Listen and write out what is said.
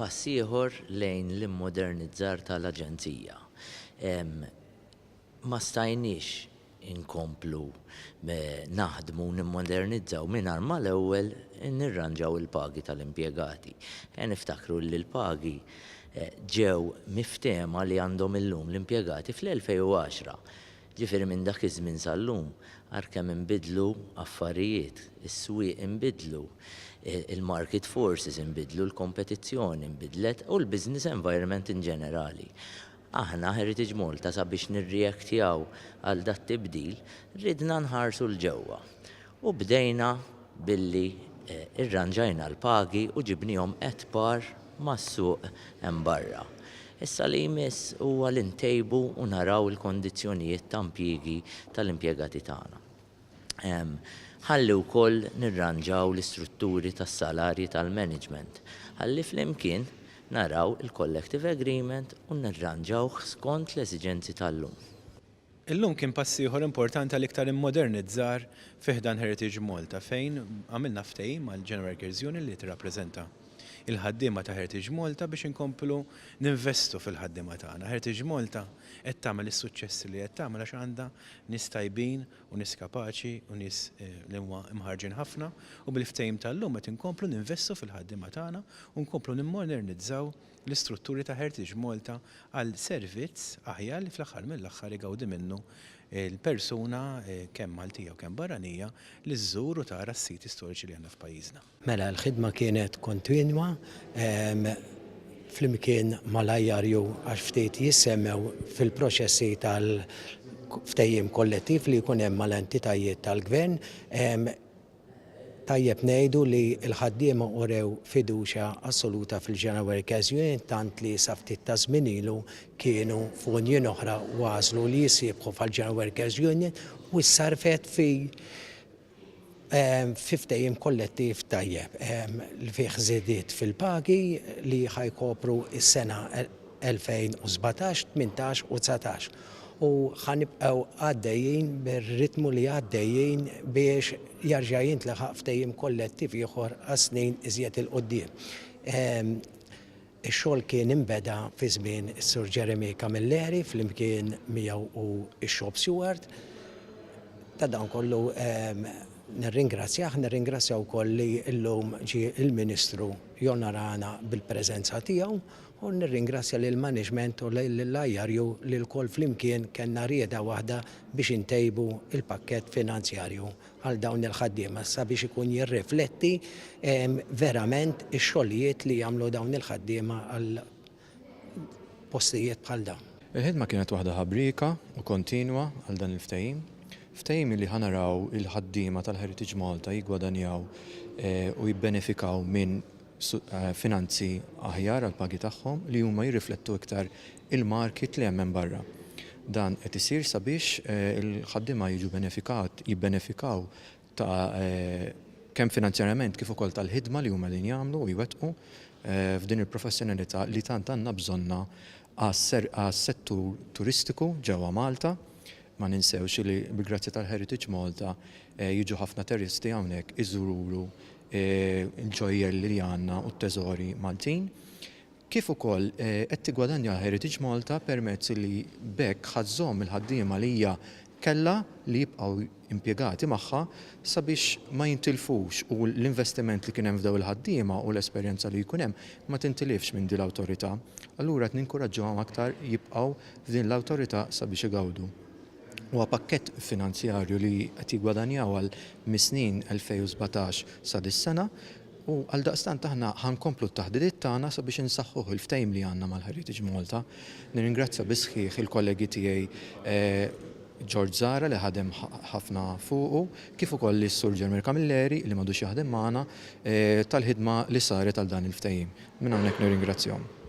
pass ieħor lejn l-immodernizzar tal-Aġenzija. Ma stajniex inkomplu naħdmu nimmodernizzaw mingħajr ma l-ewwel nirranġaw il-pagi tal-impjegati. Niftakru li l-pagi ġew miftema li għandhom illum l-impjegati fl-2010. Ġifieri minn dak iż-żmien sal-lum għalkemm inbidlu affarijiet, is-swieq inbidlu, il-market forces inbidlu, l-kompetizzjoni inbidlet u l-business environment in ġenerali. Aħna Heritage Malta sabiex nirreaktjaw għal dat tibdil, ridna nħarsu l-ġewwa. U bdejna billi irranġajna l-pagi u ġibnihom etpar mas-suq hemm barra. Issa li jmiss huwa l-intejbu u naraw il-kondizzjonijiet ta' impjiegi tal-impjegati tagħna. Ħalli wkoll nirranġaw l-istrutturi tas-salarji tal-management. Ħalli flimkien naraw il-collective agreement u nirranġawh skont l-esiġenzi tal-lum. Illum kien pass ieħor importanti għal-iktar immodernizzar fih dan Heritage Malta fejn għamilna ftehim mal-General Workers Union li tirrappreżenta il-ħaddiema ta' Heritage Malta biex inkomplu ninvestu fil-ħaddiema tagħna. Heritage Malta qed tagħmel is-suċċessi li qed tagħmel għax għandha nies tajbin u nies kapaċi u nies li huma imħarġin ħafna u bil-ftehim tal-lum qed inkomplu ninvestu fil-ħaddiema tagħna u nkomplu nimmodernizzaw l-istrutturi ta' Heritage Malta għal servizz aħjar li fl-aħħar mill-aħħar igawdi minnu il-persuna kemm Maltija u kemm barranija li żżur u tara s-siti storiċi li għandna f'pajjiżna. Mela l-ħidma kienet kontinwa flimkien mal-IRU għax ftit jissemmew fil-proċessi tal-ftehim kollettiv li jkun hemm mal-entitajiet tal-gvern. Tajjeb ngħidu li l-ħaddiema urew fiduċja assoluta fil-General Workers Union tant li sa ftit ta' żmien ilu kienu f'unjoni oħra waslu li jisibħu fil-General Workers Union u ssarfet fi ftehim kollettiv tajjeb li fih żiediet fil-pagi li ħajkopru s-sena 2017, 18 u 19. U ħanibqgħu għaddejjin bir-ritmu li għaddejjin biex jarġa' jintlaħaq ftehim kollettiv ieħor għas-snin iżjed il-qudiem. Ix-xogħol kien inbeda fi żmien is-Sur Jeremy Camilleri flimkien miegħu u x-Shop Steward. Ta' dan kollu nirringrazzjaw wkoll li llum ġie il-Ministru jonorana bil-preżenza tiegħu u nirringrazzja lill management u lill-IRU li l-kol flimkien kellna rieda waħda biex intejbu il-pakkett finanzjarju għal dawn il-ħaddiema sabiex ikun jirrifletti verament ix-xogħlijiet li jagħmlu dawn il-ħaddiema għal postijiet bħal dawn. Il-ħidma kienet waħda ħabrika u kontinwa għal dan il-ftehim. Ftehim li ħanaraw il-ħaddiema tal-Heritage Malta jiggwadanjaw u jibbenefikaw minn finanzi aħjar għal pagi tagħhom li huma jirriflettu iktar il-market li hemm barra. Dan qed isir sabiex il-ħaddiema jibbenefikaw ta' kemm finanzjarjament kif ukoll tal-ħidma li huma din jagħmlu u jwettqu f'din il-professjonalità li tant għandna bżonna għas-settur turistiku ġewwa Malta. Ma ninsewx li bil-grazzi tal-Heritage Malta jiġu ħafna turisti hawnhekk iżuru il-ġojjer li għandna u t-teżori Maltin. Kif ukoll qed tigwadanja Heritage Malta permezz li bekk ħażżomm il-ħaddiema li hija kellha li jibqgħu impjegati magħha sabiex ma jintilfux u l-investiment li kien hemm f'daw il-ħaddiema u l-esperjenza li jkun hemm ma tintilifx minn din l-awtorità. Allura qed ninkoraġġuhom aktar jibqgħu f'din l-awtorità sabiex igawdu. Huwa pakkett finanzjarju li qed jiggwadanjaw għal mis-snin 2017 sa dis-sena u għal daqstant aħna ħankomplu t-taħdidiet tagħna sabiex insaħħuh il-ftehim li għandna mal-Heritage Malta. Nirringrazzja bi sħiħ il-kollegi tiegħi George Zara li ħadem ħafna fuqu, kif ukoll is-Sur Jeremy Camilleri li m'għadux jaħdem magħna tal-ħidma li saret għal dan il-ftehim. Minn hawnhekk nirringrazzjahom.